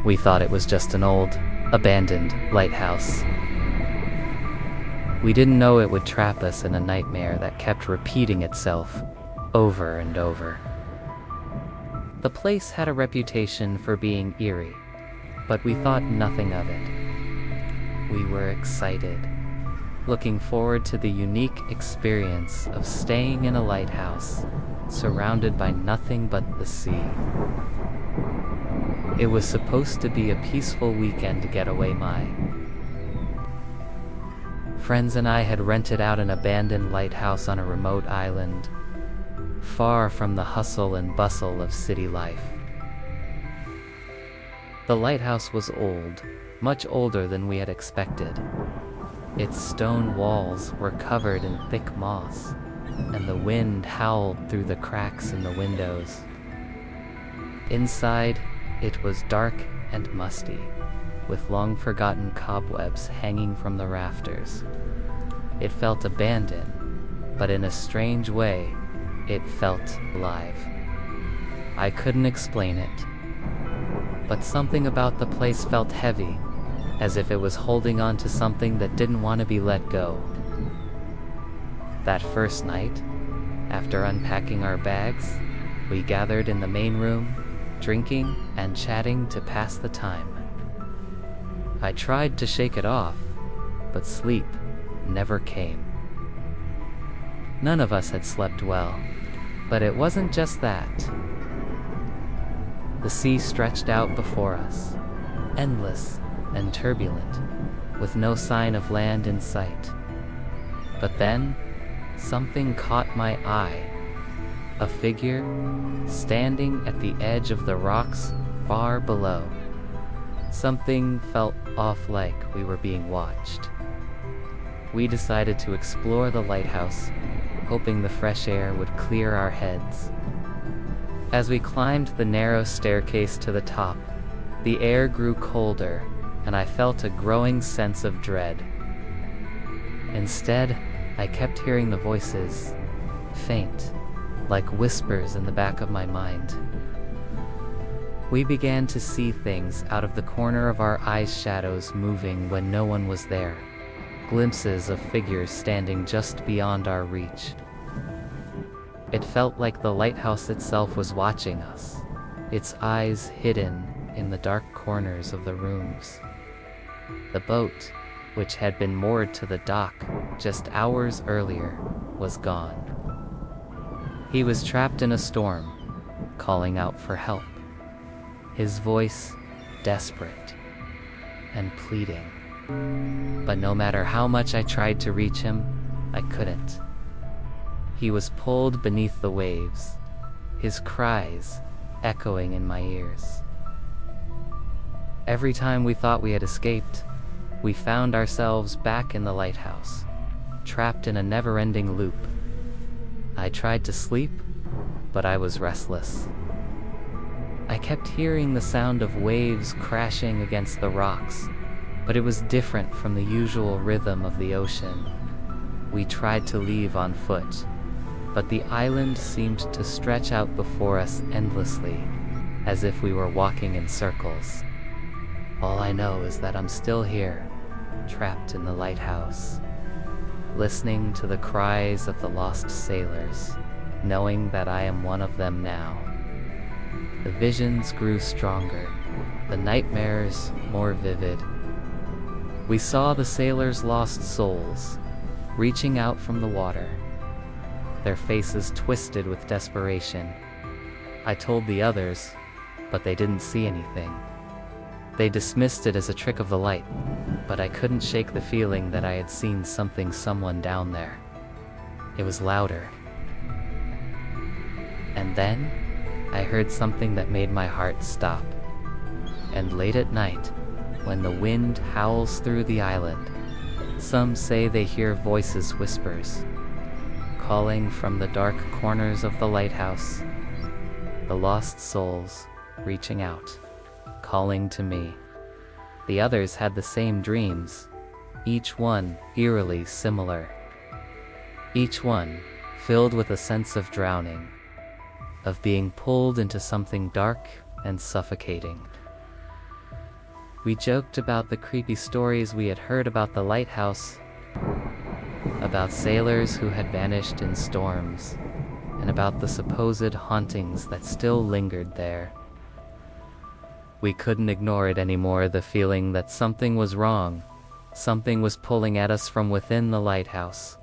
We thought it was just an old, abandoned lighthouse. We didn't know it would trap us in a nightmare that kept repeating itself over and over. The place had a reputation for being eerie, but we thought nothing of it. We were excited, looking forward to the unique experience of staying in a lighthouse, surrounded by nothing but the sea. It was supposed to be a peaceful weekend getaway. My friends and I had rented out an abandoned lighthouse on a remote island, far from the hustle and bustle of city life. The lighthouse was old, much older than we had expected. Its stone walls were covered in thick moss, and the wind howled through the cracks in the windows. Inside, it was dark and musty, with long-forgotten cobwebs hanging from the rafters. It felt abandoned, but in a strange way, it felt alive. I couldn't explain it, but something about the place felt heavy, as if it was holding on to something that didn't want to be let go. That first night, after unpacking our bags, we gathered in the main room, drinking and chatting to pass the time. I tried to shake it off, but sleep never came. None of us had slept well, but it wasn't just that. The sea stretched out before us, endless and turbulent, with no sign of land in sight. But then, something caught my eye. A figure standing at the edge of the rocks far below. Something felt off, like we were being watched. We decided to explore the lighthouse, hoping the fresh air would clear our heads. As we climbed the narrow staircase to the top, the air grew colder, and I felt a growing sense of dread. Instead, I kept hearing the voices, faint, like whispers in the back of my mind. We began to see things out of the corner of our eyes, shadows moving when no one was there, glimpses of figures standing just beyond our reach. It felt like the lighthouse itself was watching us, its eyes hidden in the dark corners of the rooms. The boat, which had been moored to the dock just hours earlier, was gone. He was trapped in a storm, calling out for help, his voice desperate and pleading. But no matter how much I tried to reach him, I couldn't. He was pulled beneath the waves, his cries echoing in my ears. Every time we thought we had escaped, we found ourselves back in the lighthouse, trapped in a never-ending loop. I tried to sleep, but I was restless. I kept hearing the sound of waves crashing against the rocks, but it was different from the usual rhythm of the ocean. We tried to leave on foot, but the island seemed to stretch out before us endlessly, as if we were walking in circles. All I know is that I'm still here, trapped in the lighthouse, listening to the cries of the lost sailors, knowing that I am one of them now. The visions grew stronger, the nightmares more vivid. We saw the sailors' lost souls, reaching out from the water, their faces twisted with desperation. I told the others, but they didn't see anything. They dismissed it as a trick of the light, but I couldn't shake the feeling that I had seen someone down there. It was louder. And then, I heard something that made my heart stop. And late at night, when the wind howls through the island, some say they hear voices, whispers, calling from the dark corners of the lighthouse, the lost souls reaching out, calling to me. The others had the same dreams, each one eerily similar. Each one filled with a sense of drowning, of being pulled into something dark and suffocating. We joked about the creepy stories we had heard about the lighthouse, about sailors who had vanished in storms, and about the supposed hauntings that still lingered there. We couldn't ignore it anymore, the feeling that something was wrong, something was pulling at us from within the lighthouse.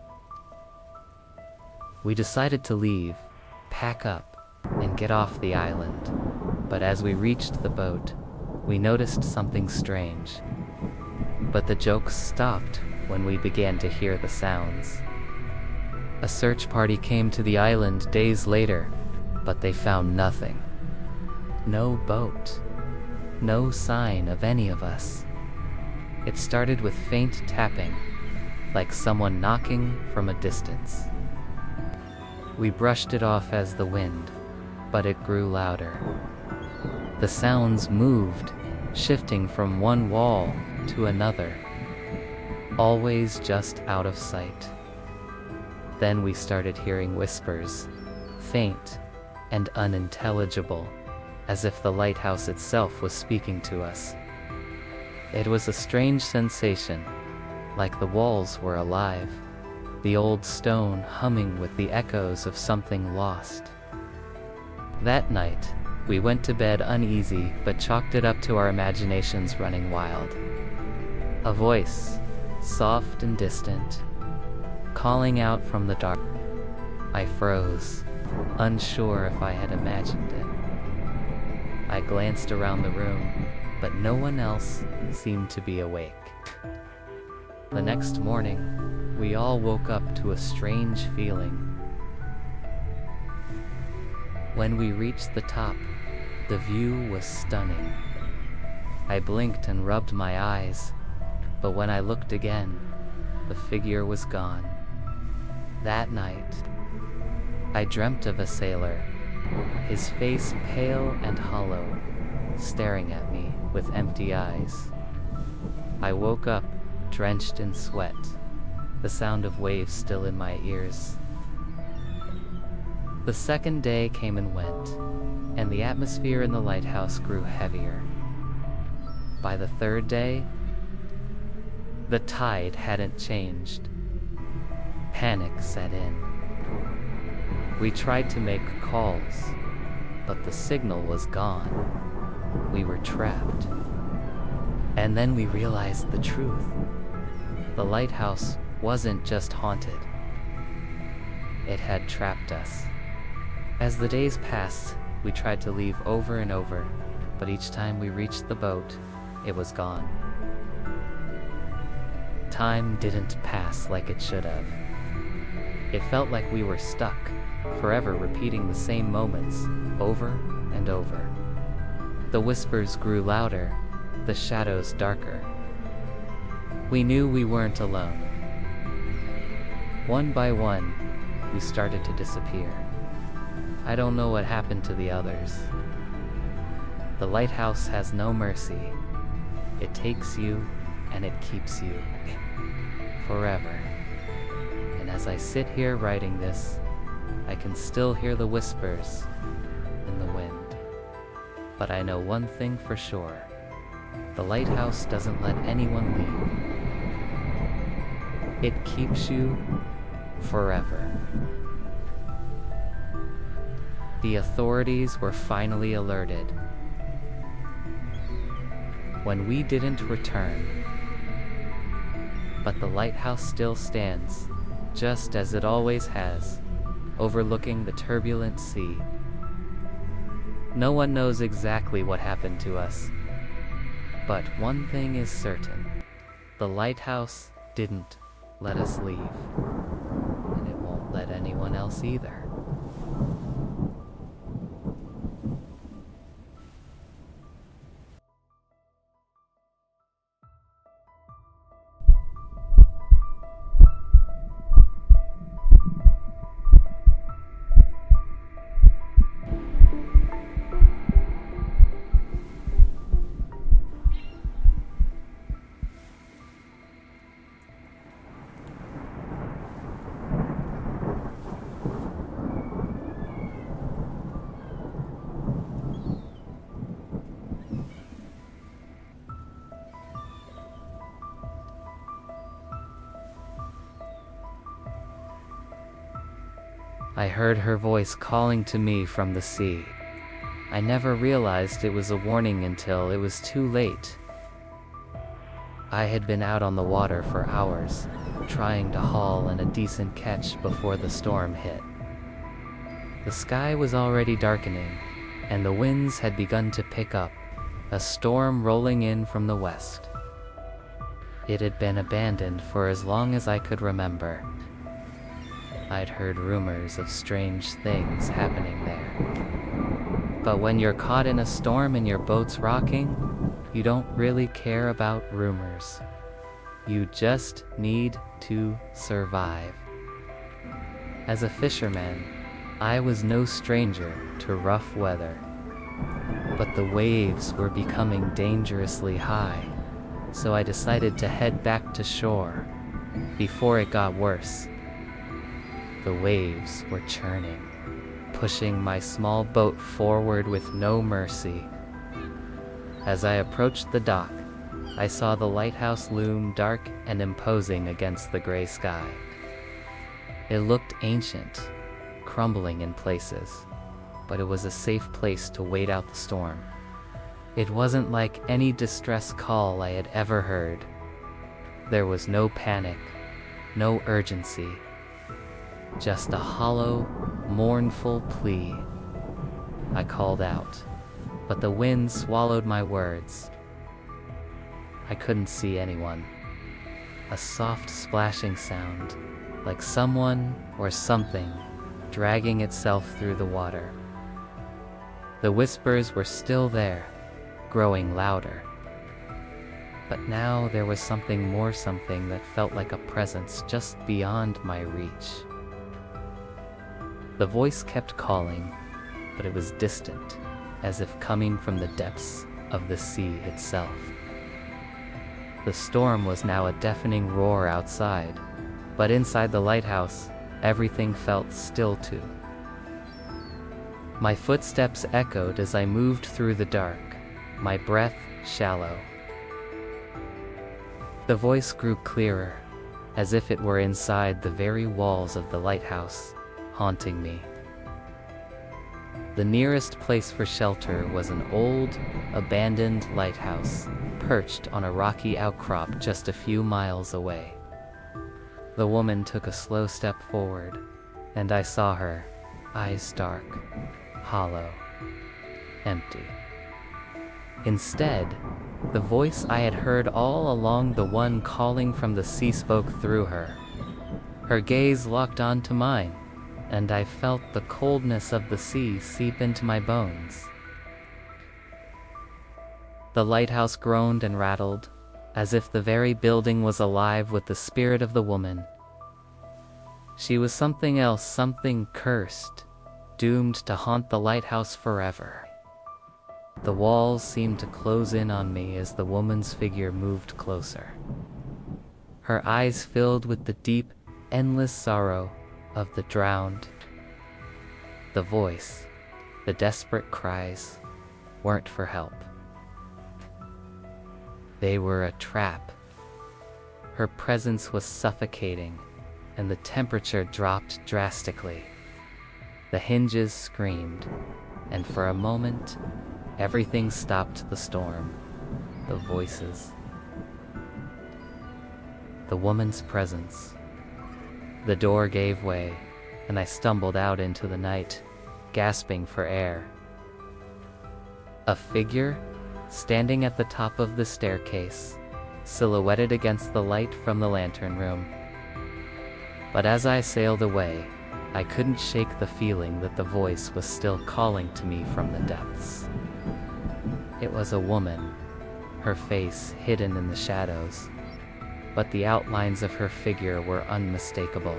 We decided to leave, pack up, and get off the island, but as we reached the boat, we noticed something strange. But the jokes stopped when we began to hear the sounds. A search party came to the island days later, but they found nothing. No boat. No sign of any of us. It started with faint tapping, like someone knocking from a distance. We brushed it off as the wind, but it grew louder. The sounds moved, shifting from one wall to another, always just out of sight. Then we started hearing whispers, faint and unintelligible, as if the lighthouse itself was speaking to us. It was a strange sensation, like the walls were alive, the old stone humming with the echoes of something lost. That night, we went to bed uneasy but chalked it up to our imaginations running wild. A voice, soft and distant, calling out from the dark. I froze, unsure if I had imagined it. I glanced around the room, but no one else seemed to be awake. The next morning, we all woke up to a strange feeling. When we reached the top, the view was stunning. I blinked and rubbed my eyes, but when I looked again, the figure was gone. That night, I dreamt of a sailor, his face pale and hollow, staring at me with empty eyes. I woke up, drenched in sweat, the sound of waves still in my ears. The second day came and went, and the atmosphere in the lighthouse grew heavier. By the third day, the tide hadn't changed. Panic set in. We tried to make calls, but the signal was gone. We were trapped. And then we realized the truth. The lighthouse wasn't just haunted. It had trapped us. As the days passed, we tried to leave over and over, but each time we reached the boat, it was gone. Time didn't pass like it should have. It felt like we were stuck, forever repeating the same moments, over and over. The whispers grew louder, the shadows darker. We knew we weren't alone. One by one, we started to disappear. I don't know what happened to the others. The lighthouse has no mercy. It takes you and it keeps you forever. And as I sit here writing this, I can still hear the whispers in the wind. But I know one thing for sure. The lighthouse doesn't let anyone leave. It keeps you forever. The authorities were finally alerted. When we didn't return, but the lighthouse still stands, just as it always has, overlooking the turbulent sea. No one knows exactly what happened to us, but one thing is certain. The lighthouse didn't let us leave, and it won't let anyone else either. I heard her voice calling to me from the sea. I never realized it was a warning until it was too late. I had been out on the water for hours, trying to haul in a decent catch before the storm hit. The sky was already darkening, and the winds had begun to pick up, a storm rolling in from the west. It had been abandoned for as long as I could remember. I'd heard rumors of strange things happening there. But when you're caught in a storm and your boat's rocking, you don't really care about rumors. You just need to survive. As a fisherman, I was no stranger to rough weather. But the waves were becoming dangerously high, so I decided to head back to shore before it got worse. The waves were churning, pushing my small boat forward with no mercy. As I approached the dock, I saw the lighthouse loom dark and imposing against the gray sky. It looked ancient, crumbling in places, but it was a safe place to wait out the storm. It wasn't like any distress call I had ever heard. There was no panic, no urgency, just a hollow, mournful plea. I called out, but the wind swallowed my words. I couldn't see anyone. A soft splashing sound, like someone or something dragging itself through the water. The whispers were still there, growing louder. But now there was something that felt like a presence just beyond my reach. The voice kept calling, but it was distant, as if coming from the depths of the sea itself. The storm was now a deafening roar outside, but inside the lighthouse, everything felt still too. My footsteps echoed as I moved through the dark, my breath shallow. The voice grew clearer, as if it were inside the very walls of the lighthouse, haunting me. The nearest place for shelter was an old, abandoned lighthouse, perched on a rocky outcrop just a few miles away. The woman took a slow step forward, and I saw her, eyes dark, hollow, empty. Instead, the voice I had heard all along, the one calling from the sea, spoke through her. Her gaze locked onto mine, and I felt the coldness of the sea seep into my bones. The lighthouse groaned and rattled, as if the very building was alive with the spirit of the woman. She was something else, something cursed, doomed to haunt the lighthouse forever. The walls seemed to close in on me as the woman's figure moved closer. Her eyes filled with the deep, endless sorrow of the drowned. The voice, the desperate cries, weren't for help. They were a trap. Her presence was suffocating, and the temperature dropped drastically. The hinges screamed, and for a moment, everything stopped: the storm, the voices, the woman's presence. The door gave way, and I stumbled out into the night, gasping for air. A figure, standing at the top of the staircase, silhouetted against the light from the lantern room. But as I sailed away, I couldn't shake the feeling that the voice was still calling to me from the depths. It was a woman, her face hidden in the shadows, but the outlines of her figure were unmistakable.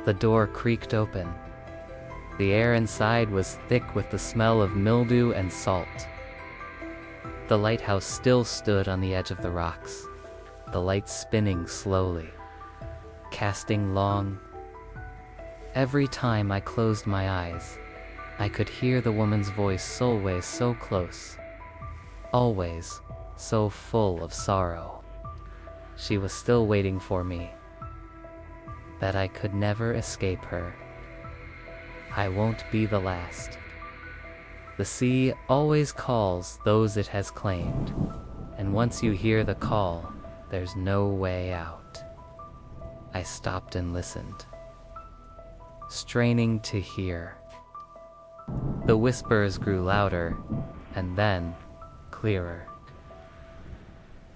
The door creaked open. The air inside was thick with the smell of mildew and salt. The lighthouse still stood on the edge of the rocks, the light spinning slowly, casting long. Every time I closed my eyes, I could hear the woman's voice, always so close, always so full of sorrow. she was still waiting for me, that I could never escape her. I won't be the last. The sea always calls those it has claimed, and once you hear the call, there's no way out. I stopped and listened, straining to hear. The whispers grew louder, and then clearer.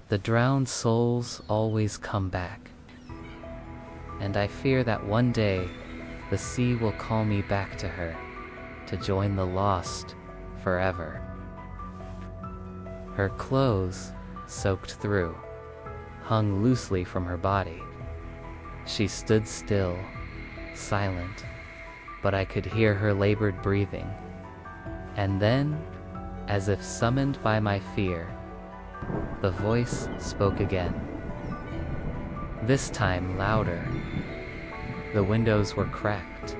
The drowned souls always come back, and I fear that one day the sea will call me back to her, to join the lost forever. Her clothes, soaked through, hung loosely from her body. She stood still, silent, but I could hear her labored breathing. And then, as if summoned by my fear, the voice spoke again. This time louder. The windows were cracked,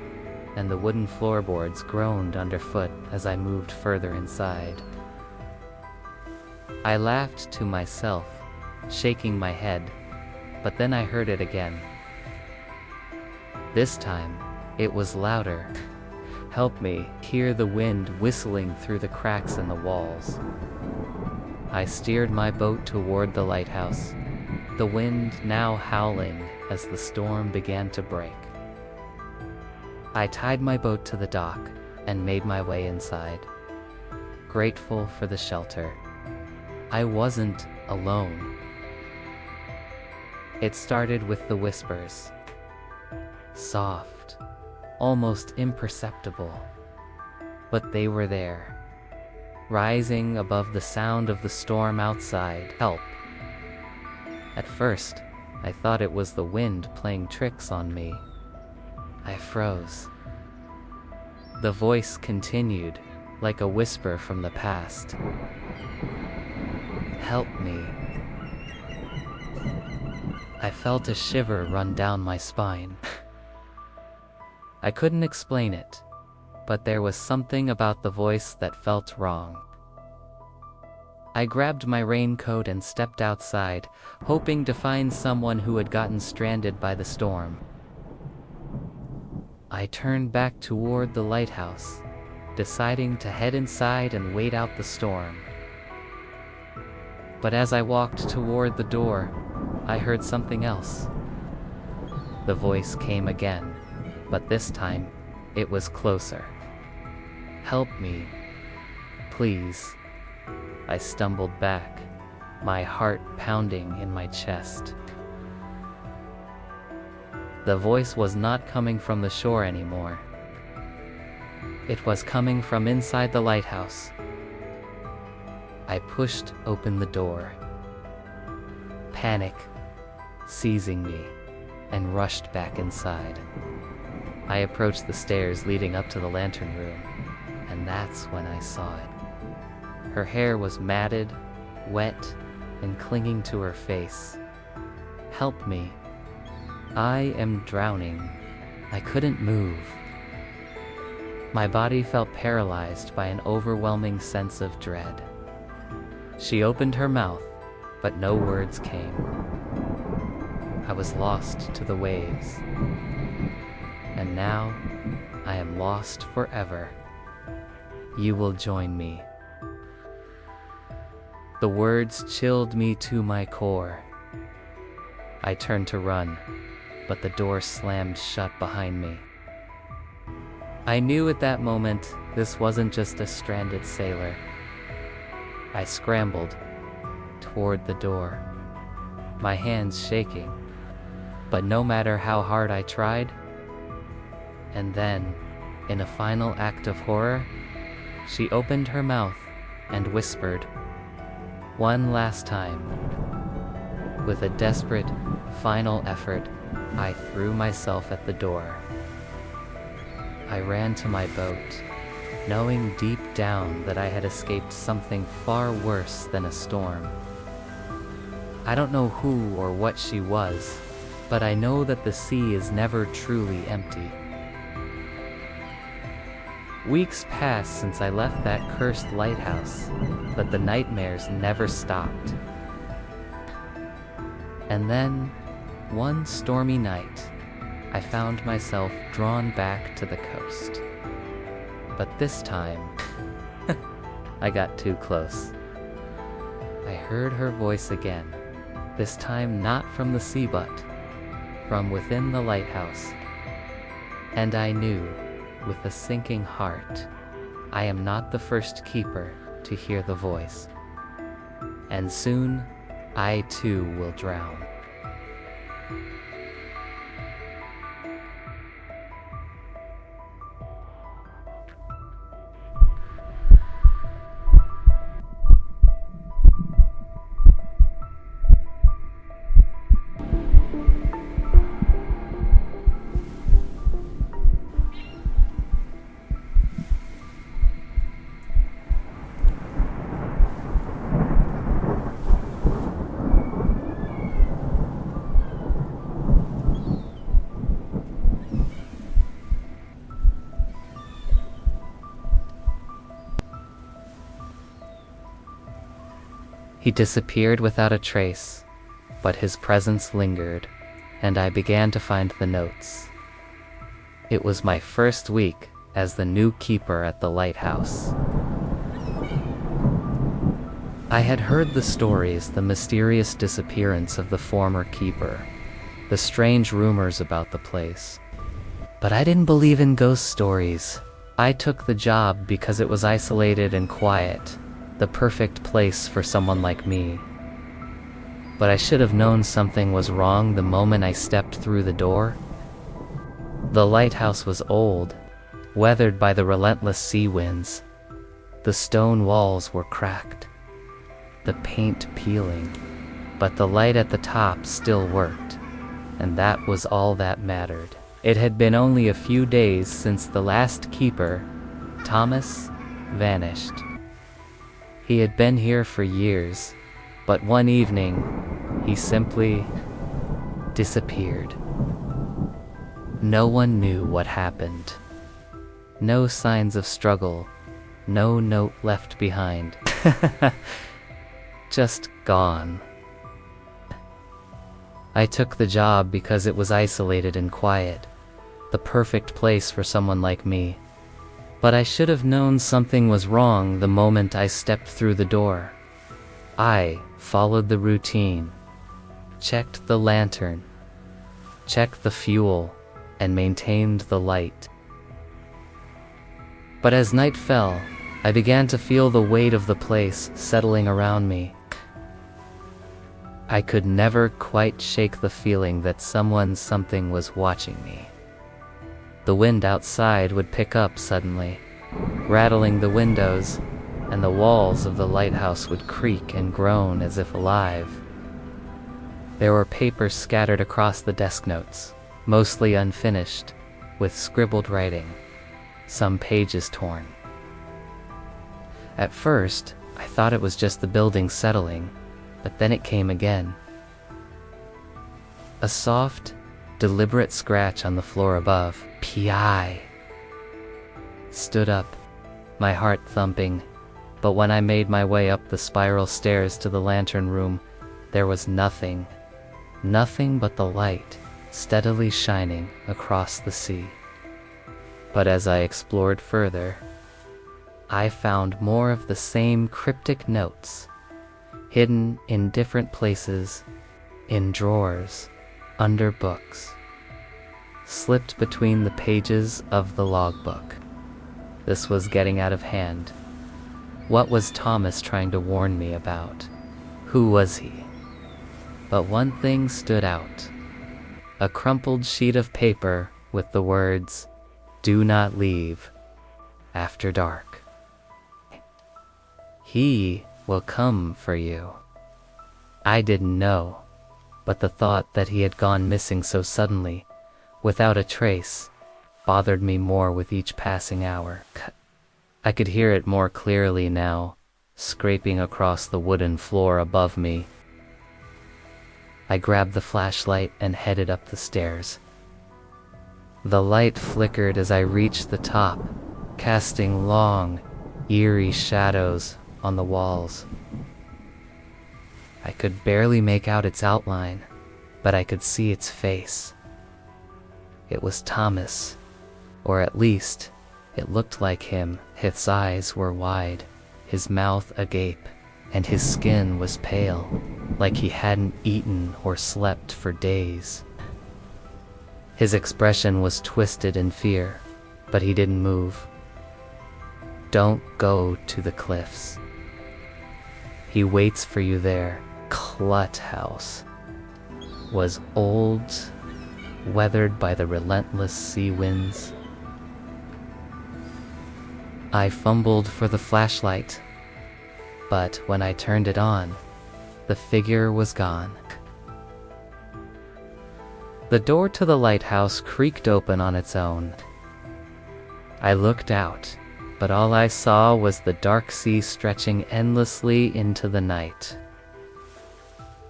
and the wooden floorboards groaned underfoot as I moved further inside. I laughed to myself, shaking my head, but then I heard it again. This time, it was louder. Help me hear the wind whistling through the cracks in the walls. I steered my boat toward the lighthouse, the wind now howling as the storm began to break. I tied my boat to the dock and made my way inside, grateful for the shelter. I wasn't alone. It started with the whispers, soft, almost imperceptible, but they were there, rising above the sound of the storm outside. Help. At first, I thought it was the wind playing tricks on me. I froze. The voice continued, like a whisper from the past. Help me. I felt a shiver run down my spine. I couldn't explain it, but there was something about the voice that felt wrong. I grabbed my raincoat and stepped outside, hoping to find someone who had gotten stranded by the storm. I turned back toward the lighthouse, deciding to head inside and wait out the storm. But as I walked toward the door, I heard something else. The voice came again, but this time, it was closer. Help me, please. I stumbled back, my heart pounding in my chest. The voice was not coming from the shore anymore. It was coming from inside the lighthouse. I pushed open the door, panic seizing me, and rushed back inside. I approached the stairs leading up to the lantern room, and that's when I saw it. Her hair was matted, wet, and clinging to her face. Help me. I am drowning. I couldn't move. My body felt paralyzed by an overwhelming sense of dread. She opened her mouth, but no words came. I was lost to the waves. And now, I am lost forever. You will join me. The words chilled me to my core. I turned to run, but the door slammed shut behind me. I knew at that moment this wasn't just a stranded sailor. I scrambled toward the door, my hands shaking, but no matter how hard I tried. And then, in a final act of horror, she opened her mouth and whispered, one last time. With a desperate, final effort, I threw myself at the door. I ran to my boat, knowing deep down that I had escaped something far worse than a storm. I don't know who or what she was, but I know that the sea is never truly empty. Weeks passed since I left that cursed lighthouse, but the nightmares never stopped. And then, one stormy night, I found myself drawn back to the coast. But this time, I got too close. I heard her voice again, this time not from the sea but from within the lighthouse. And I knew, with a sinking heart, I am not the first keeper to hear the voice. And soon, I too will drown. He disappeared without a trace, but his presence lingered, and I began to find the notes. It was my first week as the new keeper at the lighthouse. I had heard the stories, the mysterious disappearance of the former keeper, the strange rumors about the place. But I didn't believe in ghost stories. I took the job because it was isolated and quiet, the perfect place for someone like me. But I should have known something was wrong the moment I stepped through the door. The lighthouse was old, weathered by the relentless sea winds. The stone walls were cracked, the paint peeling, but the light at the top still worked, and that was all that mattered. It had been only a few days since the last keeper, Thomas, vanished. He had been here for years, but one evening, he simply disappeared. No one knew what happened. No signs of struggle, no note left behind. Just gone. I took the job because it was isolated and quiet, the perfect place for someone like me. But I should have known something was wrong the moment I stepped through the door. I followed the routine, checked the lantern, checked the fuel, and maintained the light. But as night fell, I began to feel the weight of the place settling around me. I could never quite shake the feeling that something was watching me. The wind outside would pick up suddenly, rattling the windows, and the walls of the lighthouse would creak and groan as if alive. There were papers scattered across the desk notes, mostly unfinished, with scribbled writing, some pages torn. At first, I thought it was just the building settling, but then it came again. A soft, deliberate scratch on the floor above. P.I. Stood up, my heart thumping, but when I made my way up the spiral stairs to the lantern room, there was nothing but the light steadily shining across the sea. But as I explored further, I found more of the same cryptic notes, hidden in different places, in drawers, under books, slipped between the pages of the logbook. This was getting out of hand. What was Thomas trying to warn me about? Who was he? But one thing stood out. A crumpled sheet of paper with the words, "Do not leave after dark. He will come for you." I didn't know, but the thought that he had gone missing so suddenly, without a trace, bothered me more with each passing hour. I could hear it more clearly now, scraping across the wooden floor above me. I grabbed the flashlight and headed up the stairs. The light flickered as I reached the top, casting long, eerie shadows on the walls. I could barely make out its outline, but I could see its face. It was Thomas, or at least, it looked like him. His eyes were wide, his mouth agape, and his skin was pale, like he hadn't eaten or slept for days. His expression was twisted in fear, but he didn't move. "Don't go to the cliffs. He waits for you there." Lighthouse was old, weathered by the relentless sea winds. I fumbled for the flashlight, but when I turned it on, the figure was gone. The door to the lighthouse creaked open on its own. I looked out, but all I saw was the dark sea stretching endlessly into the night.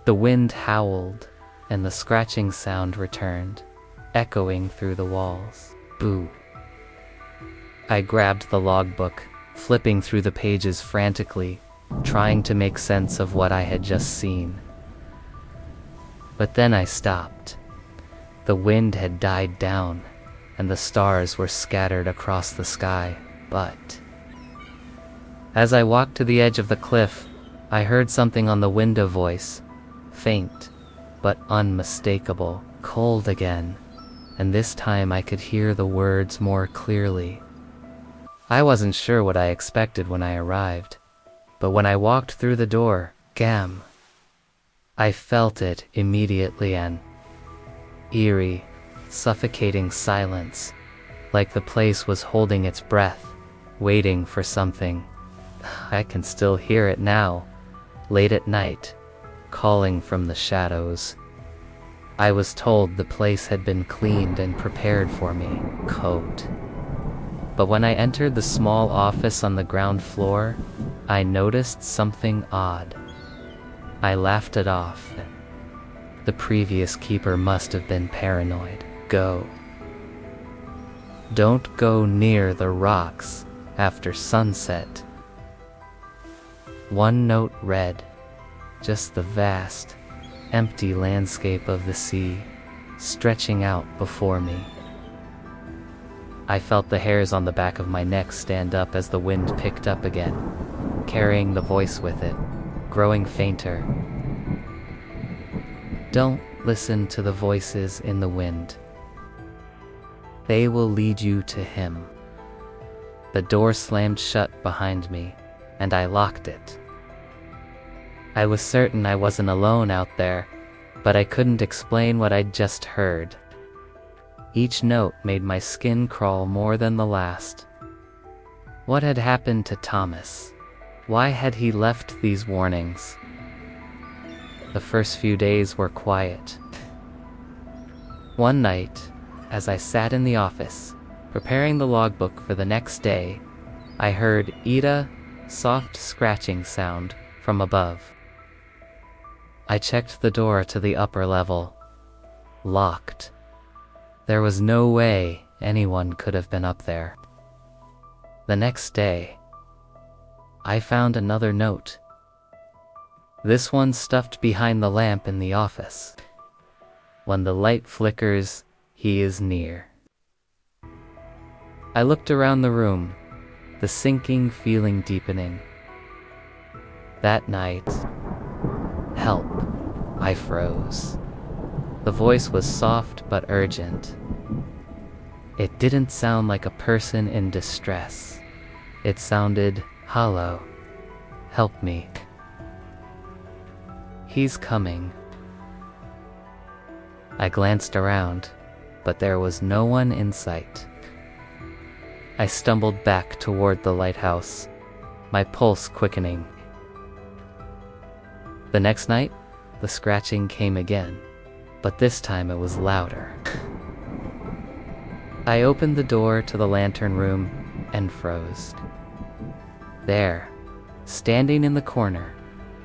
The wind howled, and the scratching sound returned, echoing through the walls. Boo. I grabbed the logbook, flipping through the pages frantically, trying to make sense of what I had just seen. But then I stopped. The wind had died down, and the stars were scattered across the sky, but as I walked to the edge of the cliff, I heard something on the window voice, faint, but unmistakable, cold again, and this time I could hear the words more clearly. I wasn't sure what I expected when I arrived, but when I walked through the door, gam, I felt it immediately, an eerie, suffocating silence, like the place was holding its breath, waiting for something. I can still hear it now, late at night, calling from the shadows. I was told the place had been cleaned and prepared for me, coat. But when I entered the small office on the ground floor, I noticed something odd. I laughed it off. The previous keeper must have been paranoid. Go. Don't go near the rocks after sunset. One note read, just the vast, empty landscape of the sea stretching out before me. I felt the hairs on the back of my neck stand up as the wind picked up again, carrying the voice with it, growing fainter. Don't listen to the voices in the wind. They will lead you to him. The door slammed shut behind me, and I locked it. I was certain I wasn't alone out there, but I couldn't explain what I'd just heard. Each note made my skin crawl more than the last. What had happened to Thomas? Why had he left these warnings? The first few days were quiet. One night, as I sat in the office, preparing the logbook for the next day, I heard Ida soft scratching sound from above. I checked the door to the upper level. Locked. There was no way anyone could have been up there. The next day, I found another note. This one stuffed behind the lamp in the office. When the light flickers, he is near. I looked around the room, the sinking feeling deepening. That night, help, I froze. The voice was soft but urgent. It didn't sound like a person in distress. It sounded hollow. Help me. He's coming. I glanced around, but there was no one in sight. I stumbled back toward the lighthouse, my pulse quickening. The next night, the scratching came again, but this time it was louder. I opened the door to the lantern room and froze. There, standing in the corner,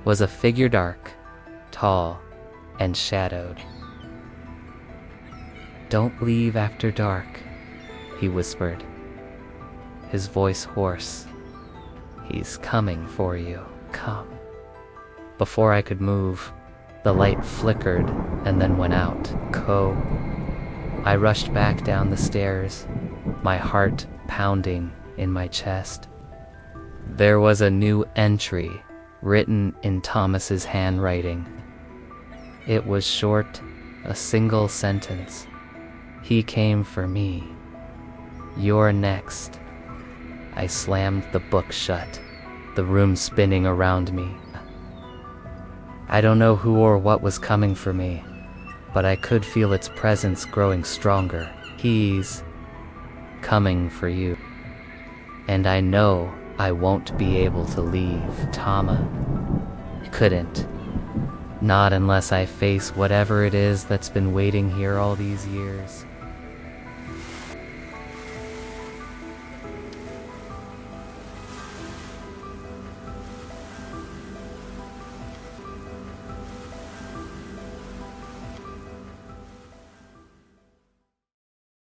was a figure dark, tall, and shadowed. "Don't leave after dark," he whispered, his voice hoarse. "He's coming for you. Come." Before I could move, The light flickered and then went out. I rushed back down the stairs, my heart pounding in my chest. There was a new entry written in Thomas's handwriting. It was short, a single sentence. He came for me. You're next. I slammed the book shut, the room spinning around me. I don't know who or what was coming for me, but I could feel its presence growing stronger. He's coming for you. And I know I won't be able to leave. Tama couldn't. Not unless I face whatever it is that's been waiting here all these years.